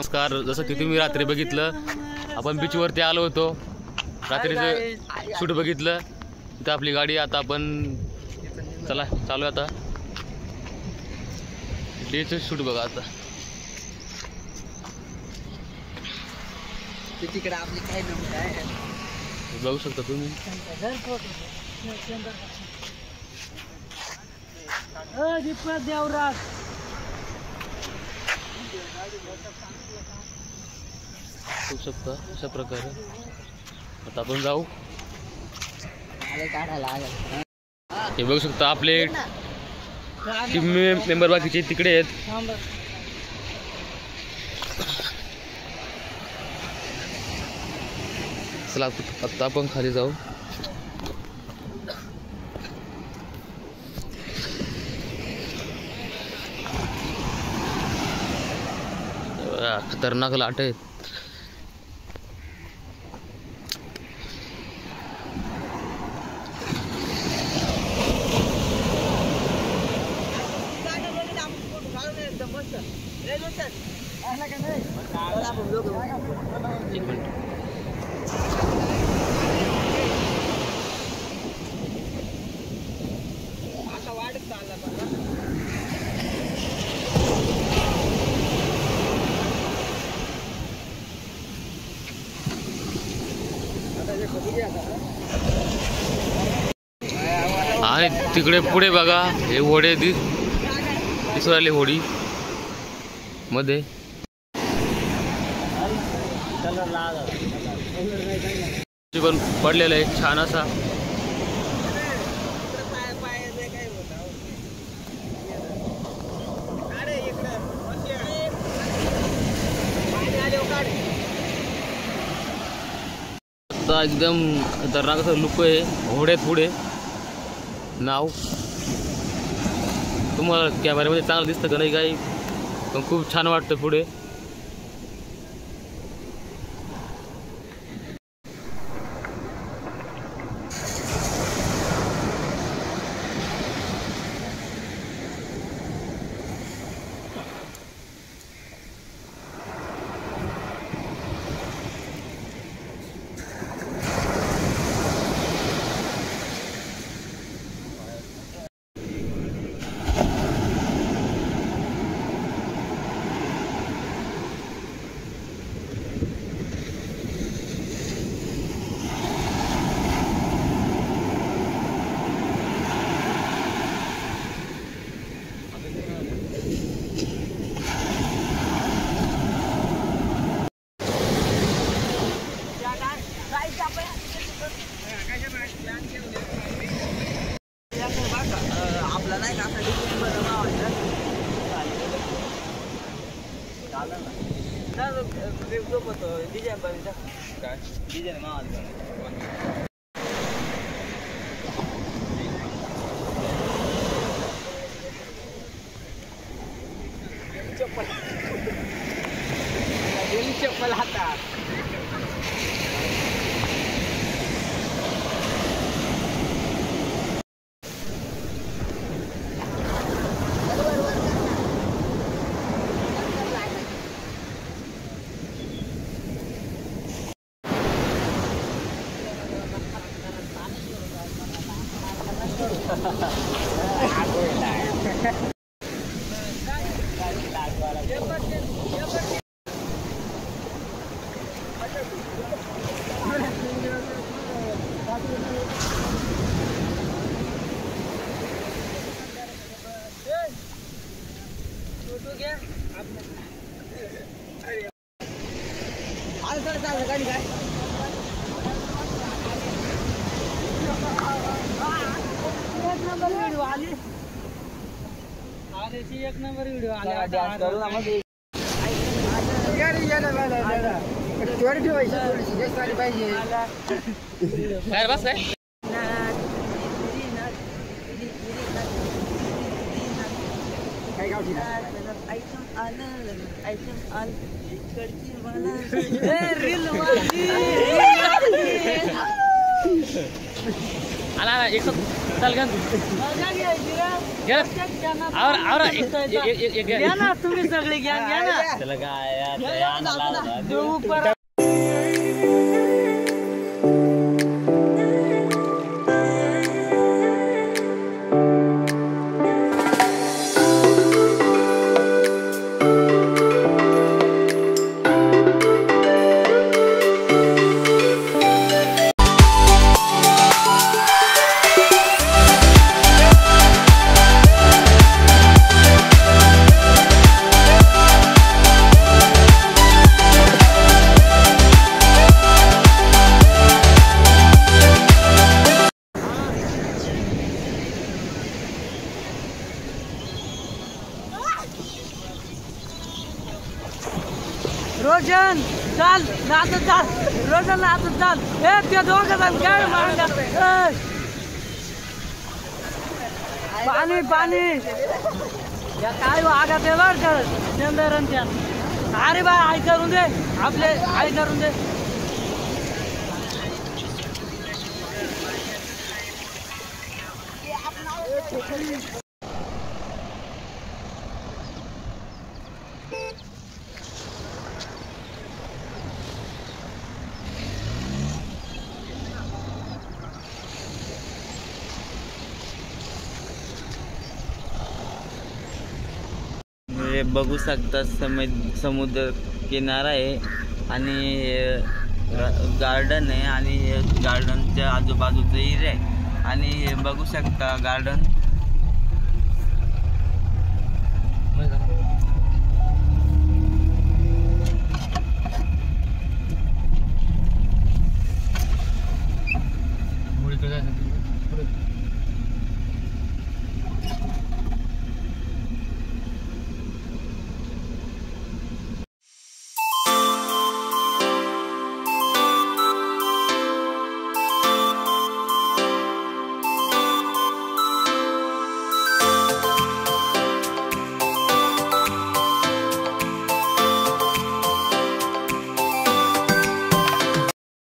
नमस्कार. जसं की तुम्ही रात्री बघितलं आपण बीचवरती आलो होतो. रात्रीचं शूट बघितलं. इथं आपली गाडी आता आपण चला चालू आता डेचं शूट बघा. आता तिकडे आपली काय नंबर आहे बघू शकता तुम्ही. देवराज बघू शकता अशा प्रकारे आता आपण जाऊ. हे बघू शकता आपले टीम मेंबर बाकीचे तिकडे आहेत. चला आता आपण खाली जाऊ. खतरनाक लाट आहेत. एक मिनिट. आणि तिकडे पुढे बघा हे होडे दिसू राहिले. होडी मध्ये पण पडलेला आहे छान असा. आता एकदम खतरनाक असं लुक आहे. होड्यात पुढे नाव तुम्हाला कॅमेऱ्यामध्ये चांगलं दिसतं का नाही काही, पण खूप छान वाटतं पुढे. आपला नाही का चप्पल हातात गाड़ी काय एक नंबर वीडियो आले डान्स करू आम्ही गाडी यायला लागला थोडी ठेवायची थोडीशी जास्त आली पाहिजे काय बस काय काय गावठी आयटम आलं इकडची मला रील वाली आला एक चल घ्या घ्या ना तुम्ही सगळे घ्या ना त्याला काय रोशन चाल नाचत चाल रोशन नाचत चाल हे ते दोघं जण काय मागतात पाणी पाणी या काय वागत आहे बर का चंदरच्या अरे बा आई करून दे आपले आई करून दे बघू शकता समुद्र किनारा आहे आणि गार्डन आहे आणि गार्डनच्या आजूबाजूचं एरिया आहे आणि बघू शकता गार्डन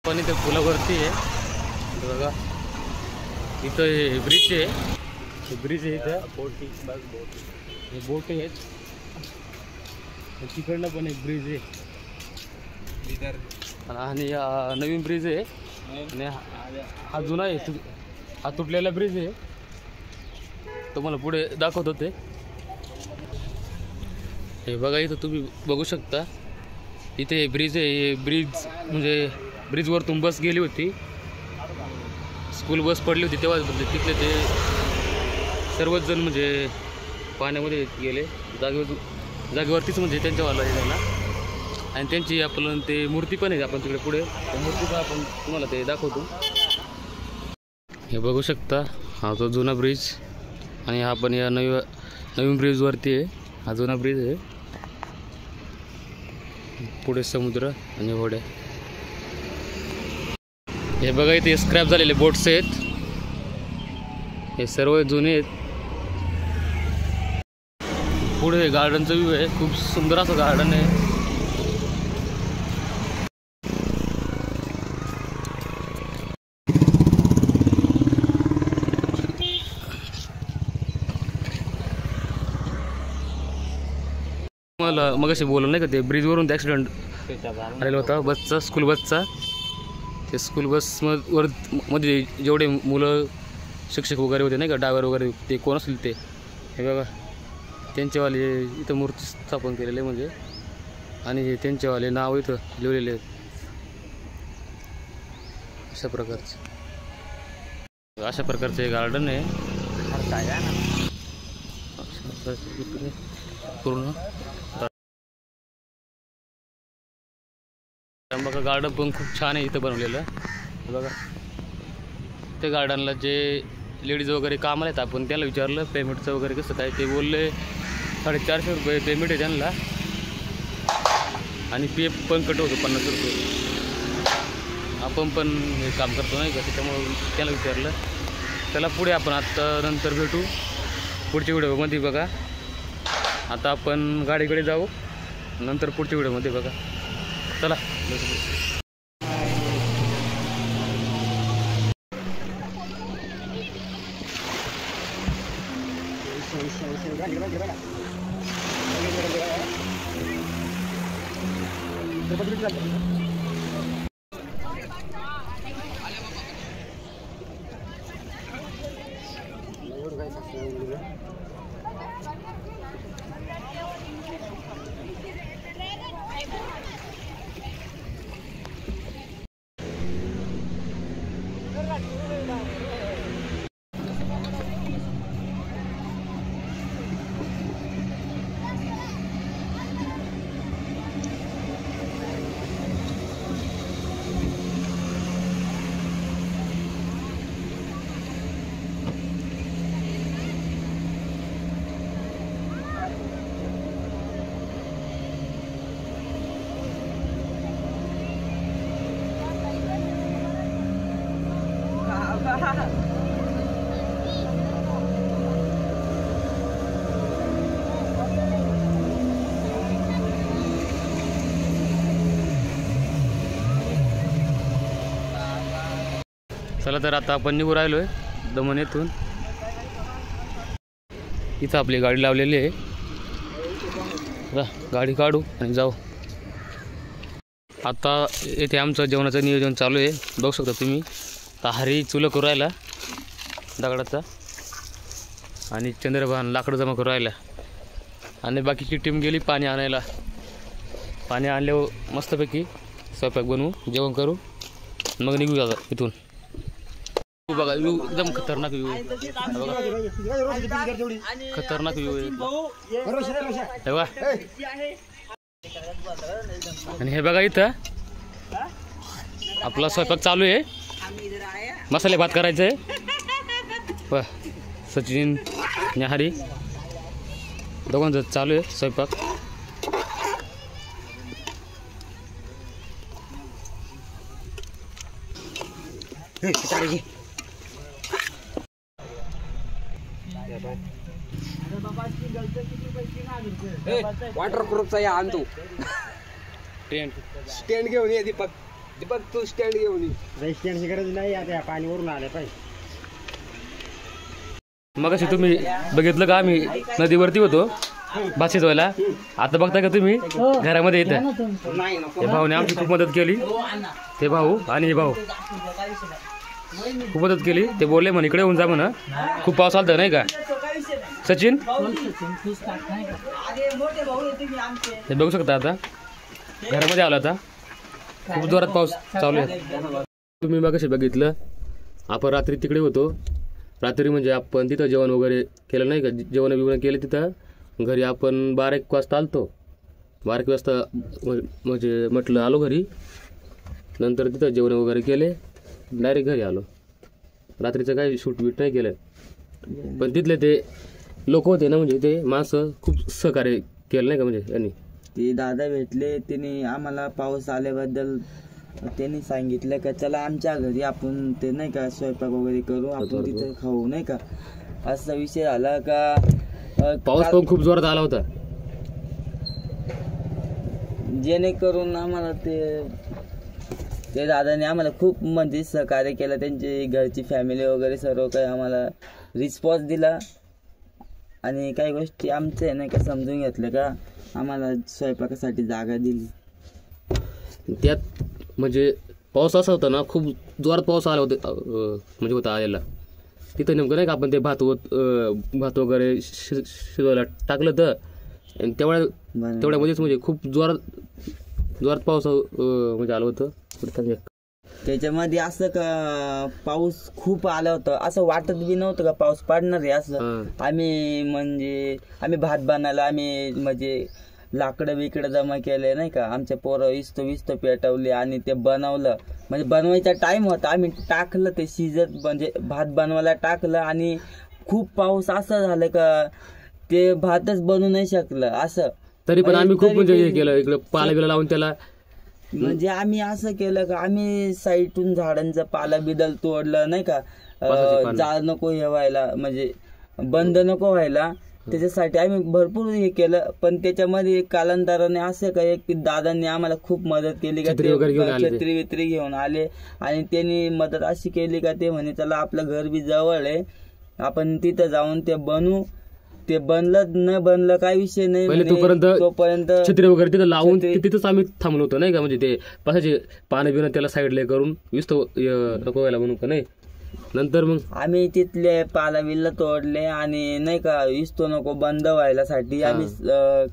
पण इथे पुलावरती आहे बघा इथं हे ब्रिज आहे ब्रिज आहे इथं हे बोट आहेत तिकडनं पण एक ब्रिज आहे आणि नवीन ब्रिज आहे आणि हा जुना आहे हा तुटलेला ब्रिज आहे तुम्हाला पुढे दाखवत होते हे बघा इथं तुम्ही बघू शकता इथे हे ब्रिज आहे हे ब्रिज म्हणजे ब्रिजवरतून बस गेली होती स्कूल बस पडली होती तेव्हा तिथले ते सर्वच जण म्हणजे पाण्यामध्ये गेले जागेवरतीच म्हणजे त्यांच्यावाला हे झाला आणि त्यांची आपलं ते मूर्ती पण आहे आपण तिकडे पुढे त्या मूर्ती पण आपण तुम्हाला ते दाखवतो हे बघू शकता हा तो जुना ब्रिज आणि हा पण या नवीन ब्रिजवरती आहे हा जुना ब्रिज आहे पुढे समुद्र आणि होड्या हे बघा इथे स्क्रॅप झालेले बोट्स आहेत हे सर्व जुने आहेत पुढे गार्डनचा व्ह्यू आहे खूप सुंदर असं गार्डन आहे मला मगाशी बोललो नाही का ते ब्रिजवरून ते ॲक्सिडेंट आलेला होता बसचा स्कूल बसचा ते स्कूल बसवर मध्ये जेवढे मुलं शिक्षक वगैरे होते नाही का ड्रायव्हर वगैरे ते कोण असतील ते हे बघा त्यांचेवाले इथं मूर्ती स्थापन केलेले आहे म्हणजे आणि हे त्यांचेवाले नाव इथं लिहिलेले आहेत अशा प्रकारचे गार्डन आहे पूर्ण बघा गार्डन पण खूप छान आहे इथं बनवलेलं बघा ते गार्डनला जे लेडीज वगैरे कामाला आहेत आपण त्याला विचारलं पेमेंटचं वगैरे कसं काय ते बोलले 450 रुपये पेमेंट आहे त्यांना आणि PF पण कट होतो 50 रुपये आपण पण हे काम करतो नाही का त्याच्यामुळं त्याला विचारलं त्याला पुढे आपण आत्ता नंतर भेटू पुढच्या व्हिडिओमध्ये बघा आता आपण गाडीकडे जाऊ नंतर पुढच्या व्हिडिओमध्ये बघा चला चला तर आता आपण निघू राहिलोय दमण येथून. इथं आपली गाडी लावलेली आहे. गाडी काढू आणि जाऊ. आता येथे आमचं जेवणाचं नियोजन चालू आहे. बघू शकता तुम्ही. हरी चुलं करू राहिला दगडाचा आणि चंद्रभान लाकडं जमा करू राहिला आणि बाकीची टीम गेली पाणी आणायला. पाणी आणल्यावर मस्तपैकी स्वयंपाक बनवू, जेवण करू, मग निघू जाता इथून. बघा व्ह्यू एकदम खतरनाक व्ह्यू आहे. खतरनाक व्ह्यू आहे. आणि हे बघा इथं आपला स्वयंपाक चालू आहे. मसाले भात करायचं आहे. सचिन न्याहारी दोघांचं चालू आहे स्वयंपाक. वॉटरप्रूफचा या आणतो टेंट स्टँड घेऊन ये. दीपक तू स्टँड घेऊन ये. स्टँडची गरज नाही. आता पाणी वरून आलं पाहिजे. मग अशी तुम्ही बघितलं का आम्ही नदीवरती होतो भात शिजवायला. आता बघताय का तुम्ही घरामध्ये येतं. हे भाऊने आमची खूप मदत केली. ते भाऊ आणि हे भाऊ खूप मदत केली. ते बोलले म्हणे इकडे येऊन जा म्हणा. खूप पाऊस आलता नाही का सचिन. हे बघू शकता. आता घरामध्ये आलो. आता खूप जोरात पाऊस चालू आहे. तुम्ही मग कसे बघितलं आपण रात्री तिकडे होतो. रात्री म्हणजे आपण तिथं जेवण वगैरे केलं नाही का. जेवण बिवण केले तिथं. घरी आपण 12-1 वाजता आलतो. 12 वाजता म्हणजे म्हटलं आलो घरी. नंतर तिथं जेवण वगैरे केले. डायरेक्ट घरी आलो. रात्रीचं काही शूट बीट नाही केलं. पण तिथले ते लोक होते ना, म्हणजे ते माणसं खूप सहकार्य केलं नाही का. म्हणजे यांनी ते दादा भेटले. त्यांनी आम्हाला पाऊस आल्याबद्दल त्यांनी सांगितलं का चला आमच्या घरी आपण ते नाही का स्वयंपाक वगैरे करू, आपण तिथे खाऊ नाही का. असा विषय आला का पाऊस पण खूप जोरात आला होता. जेणेकरून आम्हाला ते दादाने आम्हाला खूप म्हणजे सहकार्य केलं. त्यांची घरची फॅमिली वगैरे सर्व काही आम्हाला रिस्पॉन्स दिला आणि काही गोष्टी आमच्या नाही का समजून घेतलं का आम्हाला स्वयंपाकासाठी जागा दिली. त्यात म्हणजे पाऊस असा होता ना, खूप जोरात पाऊस आला होता. म्हणजे होता आलेला तिथं नेमकं नाही का. आपण ते भात वगैरे शिजवायला टाकलं तर तेवढ्यामध्येच म्हणजे खूप जोरात पाऊस म्हणजे आलं होतं. त्याच्यामध्ये असं का पाऊस खूप आला होता. असं वाटत बी नव्हतं का पाऊस पडणार आहे असं. आम्ही भात बनायला म्हणजे लाकडं बिकडं जमा केले नाही का. आमच्या पोरं विस्तो पेटवले आणि ते बनवलं. म्हणजे बनवायचा टाइम होता. आम्ही टाकलं ते शिजत म्हणजे भात बनवायला टाकलं आणि खूप पाऊस असं झालं का ते भातच बनवू नाही शकलं असं. तरी पण आम्ही खूप म्हणजे हे केलं. इकडे पाला बिला लावून त्याला म्हणजे आम्ही असं केलं का आम्ही साईडून झाडांचा पाला बिदल तोडलं नाही का. जाळ नको हे व्हायला म्हणजे बंद नको व्हायला. त्याच्यासाठी आम्ही भरपूर हे केलं. पण त्याच्यामध्ये कालांतराने असं काय की दादांनी आम्हाला खूप मदत केली का. छत्री वित्री घेऊन आले आणि त्यांनी मदत अशी केली का ते म्हणे चला आपलं घर बी जवळ आहे, आपण तिथं जाऊन ते बनवू ते बनलं न बनलं काय विषय नाही पहिले म्हणे. तोपर्यंत छत्री वगैरे तिथं लावून तिथंच आम्ही थांबलो होतो नाही का, म्हणजे ते पासाचे पानं बिनं त्याला साईडला करून विस्तो नको व्हायला म्हणून का नाही. नंतर मग आम्ही तिथले पाला बिल्ला तोडले आणि नाही का विस्तो नको बंद व्हायला साठी आम्ही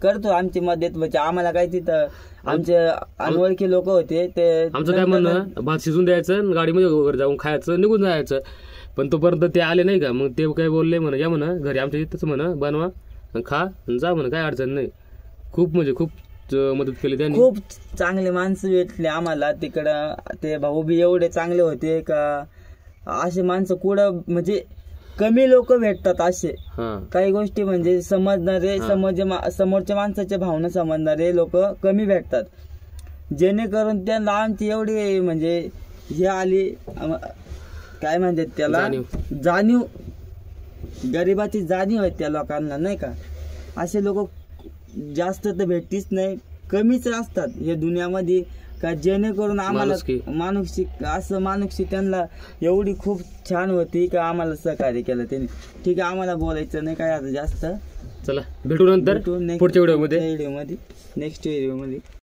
करतो आमची मदत. म्हणजे आम्हाला काय तिथं आमचे अनोळखी लोक होते ते आमचं काय म्हणणं, भात शिजून द्यायचं गाडीमध्ये वगैरे जाऊन खायचं निघून जायचं. पण तोपर्यंत ते आले नाही का, मग ते काय बोलले म्हणा या म्हणा घरी आमच्या इथंच म्हणा बनवा खा जा म्हणा, काय अडचण नाही. खूप म्हणजे खूप मदत केली त्यांनी. खूप चांगले माणसं भेटले आम्हाला तिकडं. ते भाऊ बी एवढे चांगले होते का असे माणसं कुठं म्हणजे कमी लोक भेटतात असे. काही गोष्टी म्हणजे समजणारे समोरच्या माणसाच्या भावना समजणारे लोक कमी भेटतात, जेणेकरून त्यांना आमची एवढी म्हणजे हे आली काय म्हणतात त्याला जाणीव, गरिबाची जाणीव आहे त्या लोकांना नाही का. असे लोक जास्त तर भेटतीच नाही, कमीच असतात या दुनियामध्ये का जेणेकरून आम्हाला माणुसकी त्यांना एवढी खूप छान होती का आम्हाला सहकार्य केलं त्यांनी. ठीक आहे, आम्हाला बोलायचं नाही काय आता जास्त. चला भेटू नंतर पुढच्या व्हिडिओमध्ये नेक्स्ट व्हिडिओमध्ये.